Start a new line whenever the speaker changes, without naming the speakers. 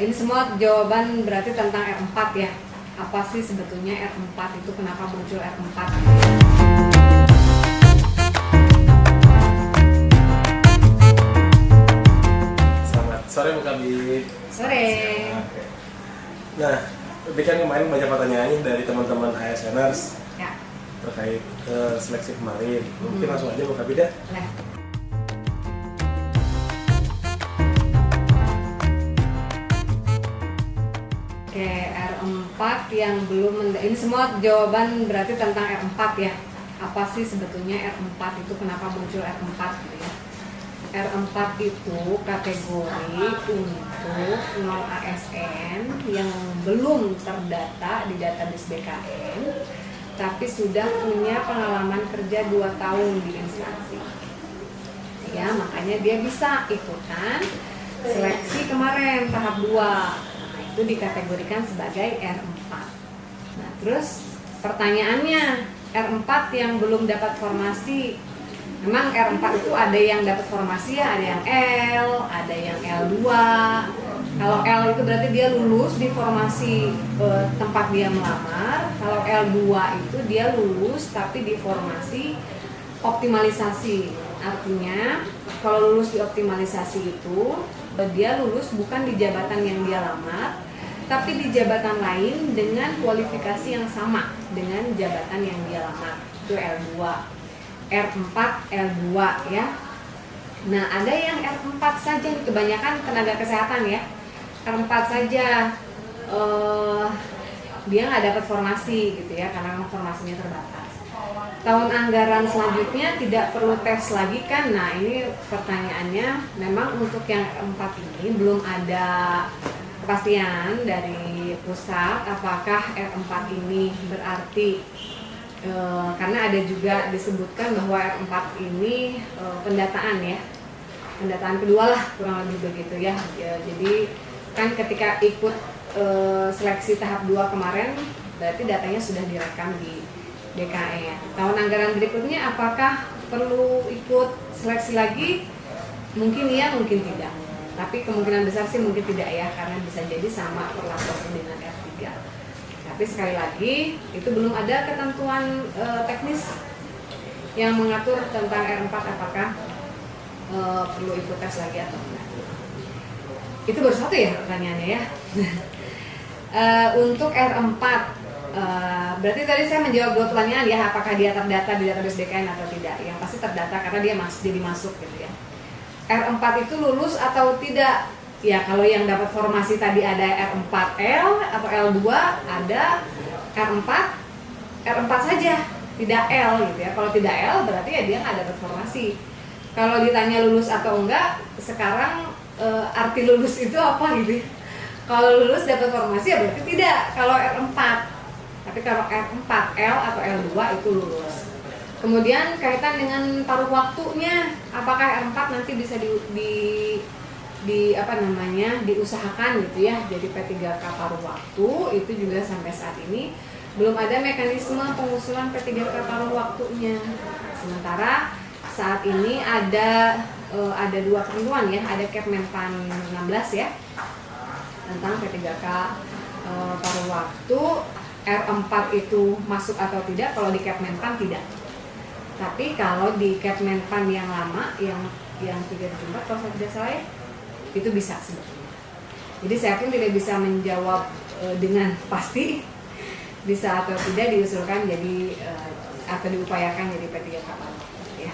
Ini semua jawaban berarti tentang R4 ya. Apa sih sebetulnya R4 itu, kenapa muncul R4?
Selamat sore Bu Kabit.
Sore.
Nah, tapi kan kemarin banyak pertanyaan dari teman-teman ASNers
Ya.
terkait seleksi kemarin. Mungkin langsung aja Bu Kabit ya.
Nah. Oke, R4 yang belum ini semua jawaban berarti tentang R4 ya. Apa sih sebetulnya R4 itu, kenapa muncul R4 gitu ya. R4 itu kategori untuk non ASN yang belum terdata di database BKN tapi sudah punya pengalaman kerja 2 tahun di instansi. Ya, makanya dia bisa ikutan seleksi kemarin tahap 2. Itu dikategorikan sebagai R4. Nah, terus pertanyaannya, R4 yang belum dapat formasi, memang R4 itu ada yang dapat formasi ya, ada yang L, ada yang L2. Kalau L itu berarti dia lulus di formasi tempat dia melamar. Kalau L2 itu dia lulus tapi di formasi optimalisasi. Artinya kalau lulus di optimalisasi itu dia lulus bukan di jabatan yang dia lamar, tapi di jabatan lain dengan kualifikasi yang sama dengan jabatan yang dia lamar. Itu L2. R4, L2 ya. Nah, ada yang R4 saja, kebanyakan tenaga kesehatan ya. R4 saja dia nggak dapat formasi gitu ya, karena formasinya terbatas. Tahun anggaran selanjutnya tidak perlu tes lagi kan? Nah, ini pertanyaannya, memang untuk yang R4 ini belum ada kepastian dari pusat apakah R4 ini berarti karena ada juga disebutkan bahwa R4 ini pendataan ya, pendataan kedua lah kurang lebih begitu ya. Jadi kan ketika ikut seleksi tahap 2 kemarin berarti datanya sudah direkam di DKN. Tahun anggaran berikutnya apakah perlu ikut seleksi lagi? Mungkin iya, mungkin tidak. Tapi kemungkinan besar sih mungkin tidak ya, karena bisa jadi sama perlakuan dengan R3. Tapi sekali lagi itu belum ada ketentuan teknis yang mengatur tentang R4 apakah perlu ikut tes lagi atau enggak. Itu baru satu ya pertanyaannya ya. Untuk R4 berarti tadi saya menjawab 2 pertanyaan ya, apakah dia terdata di database BKN atau tidak. Yang pasti terdata karena dia jadi masuk gitu ya. R4 itu lulus atau tidak? Ya, kalau yang dapat formasi tadi ada R4L atau L2, ada R4 saja, tidak L gitu ya. Kalau tidak L berarti ya dia nggak dapat formasi. Kalau ditanya lulus atau enggak, sekarang arti lulus itu apa gitu ya. Kalau lulus dapat formasi ya berarti tidak kalau R4. Tapi kalau R4L atau L2 itu lulus. Kemudian kaitan dengan paruh waktunya, apakah R4 nanti bisa diusahakan gitu ya jadi P3K paruh waktu. Itu juga sampai saat ini belum ada mekanisme pengusulan P3K paruh waktunya. Sementara saat ini ada 2 ketentuan ya, ada Kepmenpan 16 ya tentang P3K paruh waktu. R4 itu masuk atau tidak, kalau di Kepmenpan tidak. Tapi kalau di Kepmenpan yang lama, yang 374 kalau saya tidak salah ya, itu bisa sebetulnya. Jadi saya yakin tidak bisa menjawab dengan pasti bisa atau tidak diusulkan jadi atau diupayakan jadi P3K paruh waktu ya.